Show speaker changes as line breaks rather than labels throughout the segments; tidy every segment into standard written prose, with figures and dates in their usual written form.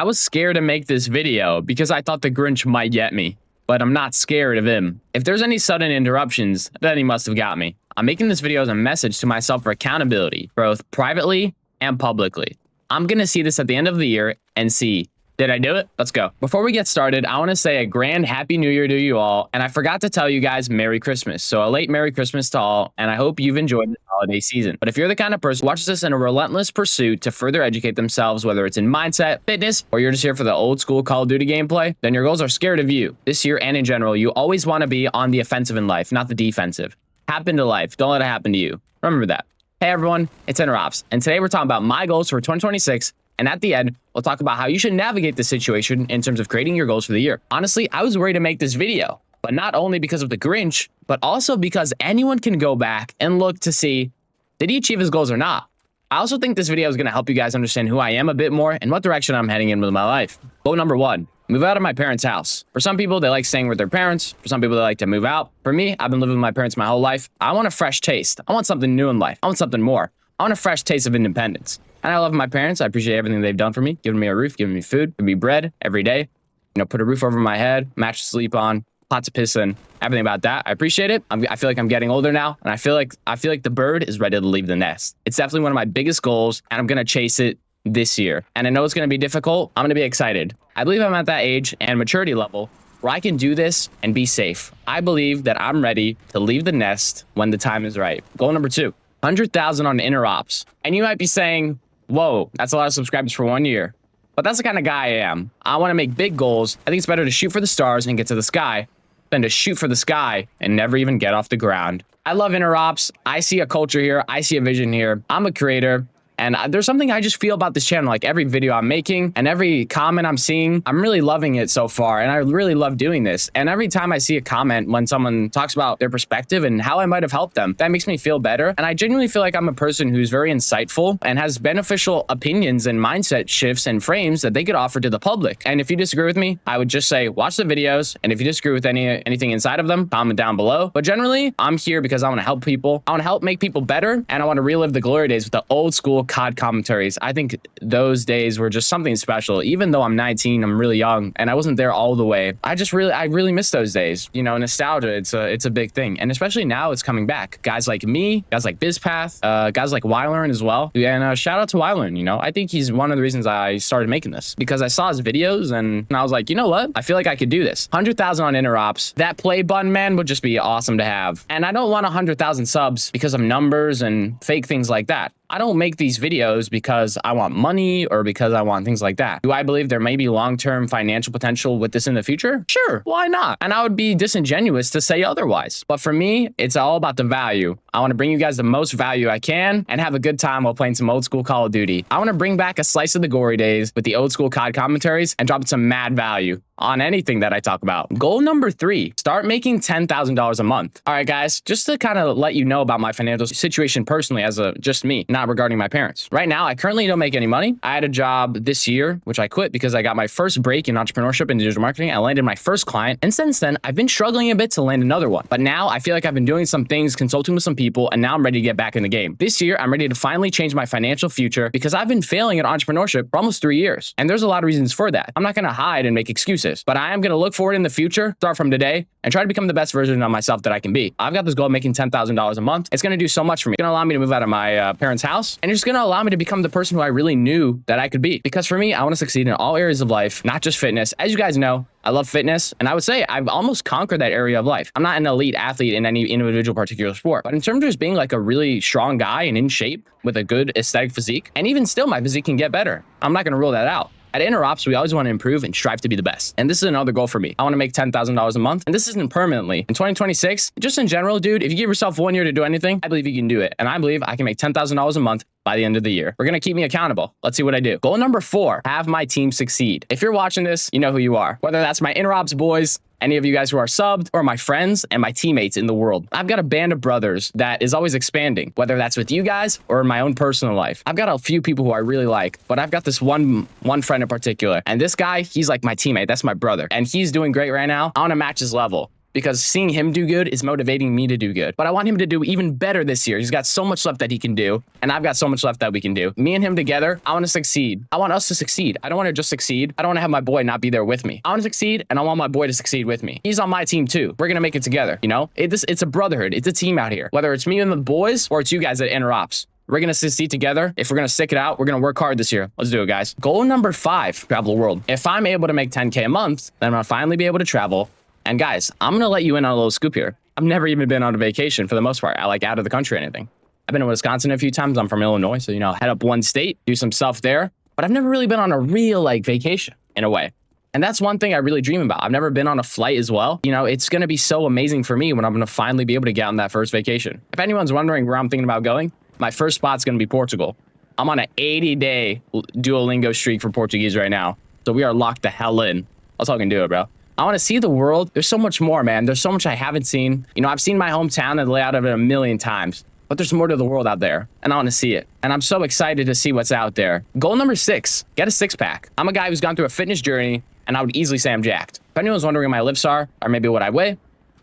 I was scared to make this video because I thought the Grinch might get me, but I'm not scared of him. If there's any sudden interruptions, then he must have got me. I'm making this video as a message to myself for accountability, both privately and publicly. I'm gonna see this at the end of the year and see, did I do it? Let's go. Before we get started, I wanna say a grand Happy New Year to you all, and I forgot to tell you guys Merry Christmas. So a late Merry Christmas to all, and I hope you've enjoyed this holiday season. But if you're the kind of person who watches this in a relentless pursuit to further educate themselves, whether it's in mindset, fitness, or you're just here for the old school Call of Duty gameplay, then your goals are scared of you. This year and in general, you always wanna be on the offensive in life, not the defensive. Happen to life, don't let it happen to you. Remember that. Hey everyone, it's Interops, and today we're talking about my goals for 2026, and at the end, we'll talk about how you should navigate the situation in terms of creating your goals for the year. Honestly, I was worried to make this video, but not only because of the Grinch, but also because anyone can go back and look to see, did he achieve his goals or not? I also think this video is gonna help you guys understand who I am a bit more and what direction I'm heading in with my life. Goal number 1. Move out of my parents' house. For some people, they like staying with their parents. For some people, they like to move out. For me, I've been living with my parents my whole life. I want a fresh taste. I want something new in life. I want something more. I want a fresh taste of independence. And I love my parents. I appreciate everything they've done for me, giving me a roof, giving me food, giving me bread every day. You know, put a roof over my head, mattress to sleep on, pots of piss in, everything about that. I appreciate it. I feel like I'm getting older now, and I feel like the bird is ready to leave the nest. It's definitely one of my biggest goals, and I'm gonna chase it this year. And I know it's gonna be difficult. I'm gonna be excited. I believe I'm at that age and maturity level where I can do this and be safe. I believe that I'm ready to leave the nest when the time is right. Goal number 2, 100,000 on Interops. And you might be saying, whoa, that's a lot of subscribers for 1 year. But that's the kind of guy I am. I want to make big goals. I think it's better to shoot for the stars and get to the sky than to shoot for the sky and never even get off the ground. I love Interops. I see a culture here. I see a vision here. I'm a creator. And there's something I just feel about this channel, like every video I'm making and every comment I'm seeing, I'm really loving it so far. And I really love doing this. And every time I see a comment when someone talks about their perspective and how I might have helped them, that makes me feel better. And I genuinely feel like I'm a person who's very insightful and has beneficial opinions and mindset shifts and frames that they could offer to the public. And if you disagree with me, I would just say, watch the videos. And if you disagree with anything inside of them, comment down below. But generally, I'm here because I want to help people. I want to help make people better. And I want to relive the glory days with the old school COD commentaries. I think those days were just something special. Even though I'm 19, I'm really young and I wasn't there all the way. I really miss those days. You know, nostalgia, it's a big thing. And especially now it's coming back. Guys like me, guys like BizPath, guys like Wylearn as well. And shout out to Wylearn, you know. I think he's one of the reasons I started making this because I saw his videos and I was like, you know what? I feel like I could do this. 100,000 on Interops. That play button, man, would just be awesome to have. And I don't want 100,000 subs because of numbers and fake things like that. I don't make these videos because I want money or because I want things like that. Do I believe there may be long-term financial potential with this in the future? Sure, why not? And I would be disingenuous to say otherwise. But for me, it's all about the value. I want to bring you guys the most value I can and have a good time while playing some old school Call of Duty. I want to bring back a slice of the glory days with the old school COD commentaries and drop some mad value on anything that I talk about. Goal number 3, start making $10,000 a month. All right, guys, just to kind of let you know about my financial situation personally as just me, not regarding my parents. Right now, I currently don't make any money. I had a job this year, which I quit because I got my first break in entrepreneurship and digital marketing. I landed my first client. And since then, I've been struggling a bit to land another one. But now I feel like I've been doing some things, consulting with some people, and now I'm ready to get back in the game. This year, I'm ready to finally change my financial future because I've been failing at entrepreneurship for almost 3 years. And there's a lot of reasons for that. I'm not going to hide and make excuses. But I am going to look forward in the future, start from today, and try to become the best version of myself that I can be. I've got this goal of making $10,000 a month. It's going to do so much for me. It's going to allow me to move out of my parents' house, and it's going to allow me to become the person who I really knew that I could be. Because for me, I want to succeed in all areas of life, not just fitness. As you guys know, I love fitness, and I would say I've almost conquered that area of life. I'm not an elite athlete in any individual particular sport, but in terms of just being like a really strong guy and in shape with a good aesthetic physique, and even still, my physique can get better. I'm not going to rule that out. At Interops, we always want to improve and strive to be the best. And this is another goal for me. I want to make $10,000 a month, and this isn't permanently. In 2026, just in general, dude, if you give yourself 1 year to do anything, I believe you can do it. And I believe I can make $10,000 a month by the end of the year. We're going to keep me accountable. Let's see what I do. Goal number 4, have my team succeed. If you're watching this, you know who you are. Whether that's my Interops boys, any of you guys who are subbed, or my friends and my teammates in the world. I've got a band of brothers that is always expanding, whether that's with you guys or in my own personal life. I've got a few people who I really like, but I've got this one friend in particular. And this guy, he's like my teammate. That's my brother. And he's doing great right now. I want to match his level. because seeing him do good is motivating me to do good. But I want him to do even better this year. He's got so much left that he can do, and I've got so much left that we can do. Me and him together, I want to succeed. I want us to succeed. I don't want to just succeed. I don't want to have my boy not be there with me. I want to succeed, and I want my boy to succeed with me. He's on my team too. We're gonna make it together. You know, it's a brotherhood. It's a team out here. Whether it's me and the boys or it's you guys at Interops. We're going to succeed together. If we're going to stick it out, we're going to work hard this year. Let's do it, guys. Goal number 5, travel the world. If I'm able to make 10K a month, then I'm going to finally be able to travel. And guys, I'm going to let you in on a little scoop here. I've never even been on a vacation for the most part. I like out of the country or anything. I've been in Wisconsin a few times. I'm from Illinois. So, you know, head up one state, do some stuff there. But I've never really been on a real like vacation in a way. And that's one thing I really dream about. I've never been on a flight as well. You know, it's going to be so amazing for me when I'm going to finally be able to get on that first vacation. If anyone's wondering where I'm thinking about going, my first spot's going to be Portugal. I'm on an 80-day Duolingo streak for Portuguese right now. So we are locked the hell in. Let's fucking do it, bro. I want to see the world. There's so much more, man. There's so much I haven't seen. You know, I've seen my hometown and the layout of it a million times. But there's more to the world out there, and I want to see it. And I'm so excited to see what's out there. Goal number 6, get a six-pack. I'm a guy who's gone through a fitness journey, and I would easily say I'm jacked. If anyone's wondering what my lifts are, or maybe what I weigh,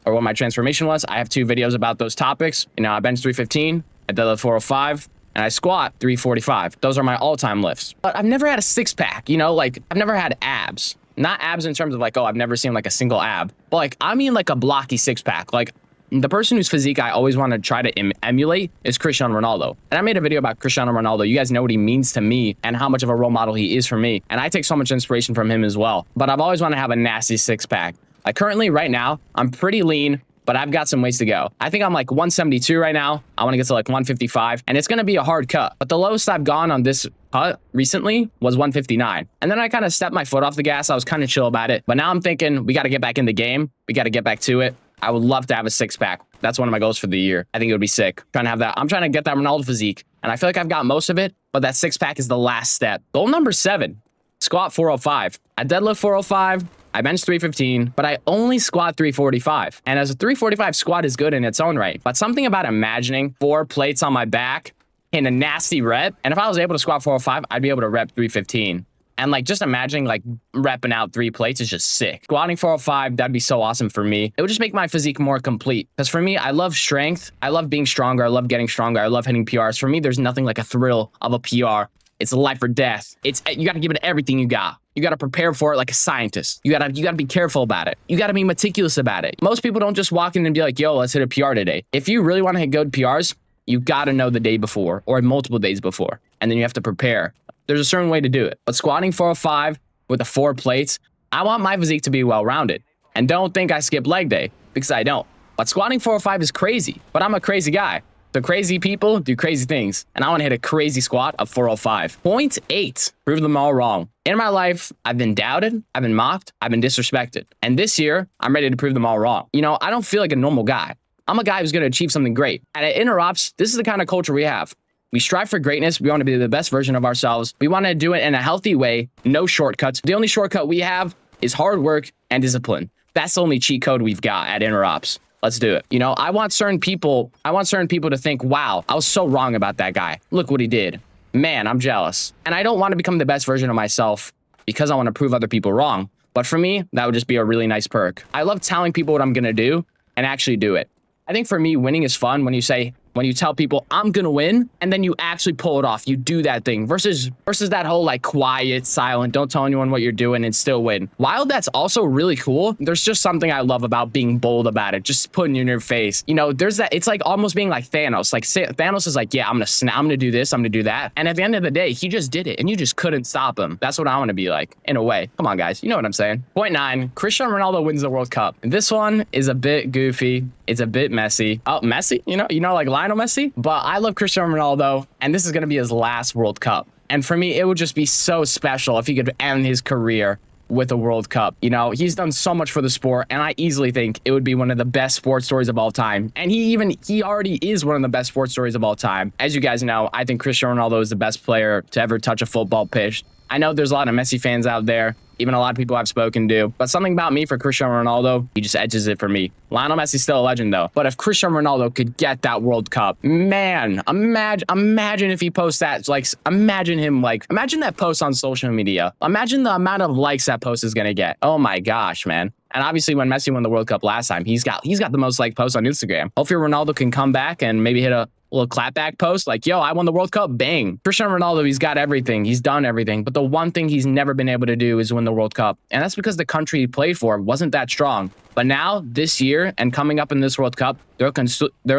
or what my transformation was, I have 2 videos about those topics. You know, I bench 315, I deadlift 405, and I squat 345. Those are my all-time lifts. But I've never had a six-pack, you know, like I've never had abs. Not abs in terms of like, oh, I've never seen like a single ab. But like, I mean like a blocky six-pack. Like the person whose physique I always want to try to emulate is Cristiano Ronaldo. And I made a video about Cristiano Ronaldo. You guys know what he means to me and how much of a role model he is for me. And I take so much inspiration from him as well. But I've always wanted to have a nasty six-pack. Like currently right now, I'm pretty lean, but I've got some ways to go. I think I'm like 172 right now. I want to get to like 155, and it's going to be a hard cut. But the lowest I've gone on this cut recently was 159. And then I kind of stepped my foot off the gas. I was kind of chill about it. But now I'm thinking we got to get back in the game. We got to get back to it. I would love to have a six-pack. That's one of my goals for the year. I think it would be sick. Trying to have that. I'm trying to get that Ronaldo physique, and I feel like I've got most of it, but that six-pack is the last step. Goal number 7, squat 405. I deadlift 405. I bench 315, but I only squat 345. And as a 345 squat is good in its own right, but something about imagining 4 plates on my back in a nasty rep, and if I was able to squat 405, I'd be able to rep 315. And like just imagining like repping out 3 plates is just sick. Squatting 405, that'd be so awesome for me. It would just make my physique more complete. Because for me, I love strength. I love being stronger. I love getting stronger. I love hitting PRs. For me, there's nothing like a thrill of a PR. It's life or death. You got to give it everything you got. You got to prepare for it like a scientist. You got to be careful about it. You got to be meticulous about it. Most people don't just walk in and be like, yo, let's hit a PR today. If you really want to hit good PRs, you got to know the day before or multiple days before. And then you have to prepare. There's a certain way to do it. But squatting 405 with the 4 plates, I want my physique to be well-rounded. And don't think I skip leg day, because I don't. But squatting 405 is crazy. But I'm a crazy guy. So crazy people do crazy things. And I want to hit a crazy squat of 405. Point 8, prove them all wrong. In my life, I've been doubted, I've been mocked, I've been disrespected. And this year, I'm ready to prove them all wrong. You know, I don't feel like a normal guy. I'm a guy who's going to achieve something great. And at Interops, this is the kind of culture we have. We strive for greatness. We want to be the best version of ourselves. We want to do it in a healthy way, no shortcuts. The only shortcut we have is hard work and discipline. That's the only cheat code we've got at Interops. Let's do it. You know, I want certain people to think, wow, I was so wrong about that guy. Look what he did. Man, I'm jealous. And I don't want to become the best version of myself because I want to prove other people wrong. But for me, that would just be a really nice perk. I love telling people what I'm going to do and actually do it. I think for me, winning is fun when you tell people I'm gonna win and then you actually pull it off. You do that thing versus that whole like quiet, silent, don't tell anyone what you're doing and still win. While that's also really cool, there's just something I love about being bold about it, just putting it in your face. You know, there's that, it's like almost being like Thanos. Like Thanos is like, yeah, I'm gonna do this, I'm gonna do that. And at the end of the day, he just did it and you just couldn't stop him. That's what I want to be like, in a way. Come on, guys, you know what I'm saying. Point 9, Cristiano Ronaldo wins the World Cup. This one is a bit goofy. It's a bit messy. Oh, messy? You know, like Lionel Messi? But I love Cristiano Ronaldo, and this is going to be his last World Cup. And for me, it would just be so special if he could end his career with a World Cup. You know, he's done so much for the sport, and I easily think it would be one of the best sports stories of all time. And he already is one of the best sports stories of all time. As you guys know, I think Cristiano Ronaldo is the best player to ever touch a football pitch. I know there's a lot of Messi fans out there, even a lot of people I've spoken to, but something about me for Cristiano Ronaldo, he just edges it for me. Lionel Messi's still a legend though, but if Cristiano Ronaldo could get that World Cup, man, imagine if he posts that, like, imagine that post on social media. Imagine the amount of likes that post is gonna get. Oh my gosh, man. And obviously when Messi won the World Cup last time, he's got the most liked posts on Instagram. Hopefully Ronaldo can come back and maybe hit a little clapback post like, yo, I won the World Cup, bang. Cristiano Ronaldo, he's got everything. He's done everything. But the one thing he's never been able to do is win the World Cup. And that's because the country he played for wasn't that strong. But now, this year, and coming up in this World Cup, they're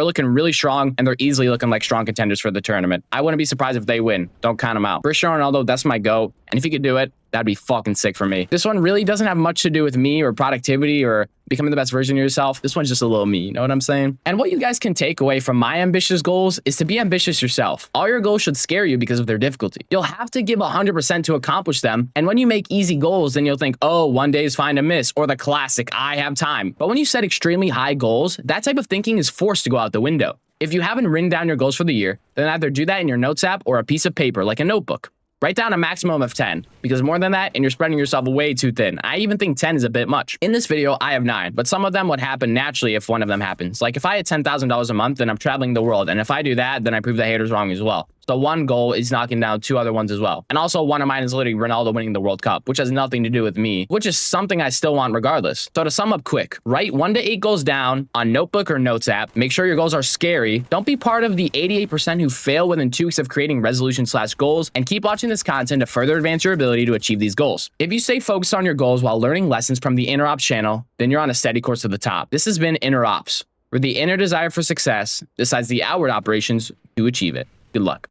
looking really strong, and they're easily looking like strong contenders for the tournament. I wouldn't be surprised if they win. Don't count them out. Cristiano Ronaldo, that's my GOAT. And if he could do it, that'd be fucking sick for me. This one really doesn't have much to do with me or productivity or becoming the best version of yourself. This one's just a little me, you know what I'm saying? And what you guys can take away from my ambitious goals is to be ambitious yourself. All your goals should scare you because of their difficulty. You'll have to give 100% to accomplish them. And when you make easy goals, then you'll think, oh, one day is fine to miss, or the classic, I have time. But when you set extremely high goals, that type of thinking is forced to go out the window. If you haven't written down your goals for the year, then either do that in your notes app or a piece of paper, like a notebook. Write down a maximum of 10, because more than that, and you're spreading yourself way too thin. I even think 10 is a bit much. In this video, I have 9, but some of them would happen naturally if one of them happens. Like if I had $10,000 a month, then I'm traveling the world. And if I do that, then I prove the haters wrong as well. So one goal is knocking down 2 other ones as well. And also one of mine is literally Ronaldo winning the World Cup, which has nothing to do with me, which is something I still want regardless. So to sum up quick, write 1 to 8 goals down on notebook or notes app. Make sure your goals are scary. Don't be part of the 88% who fail within 2 weeks of creating resolution/goals, and keep watching this content to further advance your ability to achieve these goals. If you stay focused on your goals while learning lessons from the Inner Ops channel, then you're on a steady course to the top. This has been Inner Ops, where the inner desire for success decides the outward operations to achieve it. Good luck.